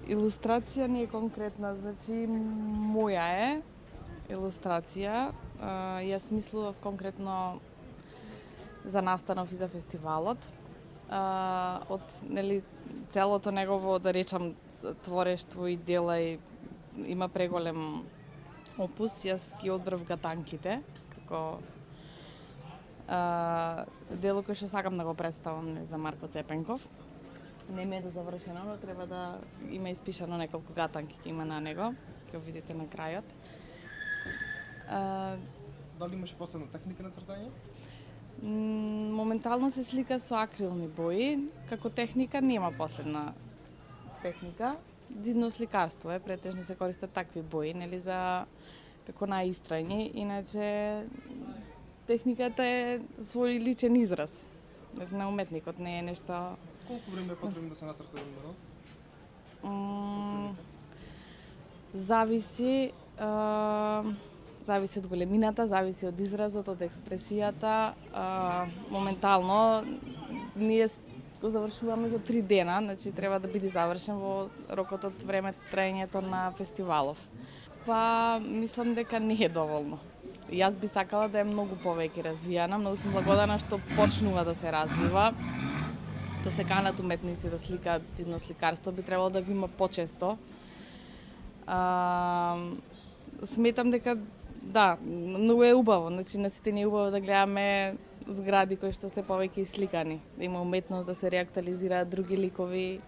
Илустрација не е конкретна, значи моја е илустрација. Јас мислував конкретно за настанов и за фестивалот. Од целото негово, да речам, творештво и дела има преголем опус. Јас ги одбрав гатанките како дело кој што сакам да го представам за Марко Цепенков. Не ме е дозавршено, но треба да има испишано неколку гатанки ќе има на него, ќе го видите на крајот. Дали имаш посебна техника на цртање? Моментално се слика со акрилни бои, како техника нема последна техника. Дзидно сликарство е, претежно се користат такви бои, нели, за како наистрање, иначе техниката е свој личен израз. Значи, на уметникот не е нешто. Колку време е потребно да се нацрта еден модел? Зависи од големината, зависи од изразот, од експресијата. Моментално ние го завршуваме за 3 дена, значи треба да биде завршен во рокот од време траењето на фестивалов. Па мислам дека не е доволно. Јас би сакала да е многу повеќе развијана, многу сум благодарна што почнува да се развива. Што се канат уметници да сликаат дзидно сликарство, би требало да го има почесто. Сметам дека да, многу е убаво, значи на сите не е убаво да гледаме згради кои што се повеќе исликани, да има уметност да се реактуализираат други ликови,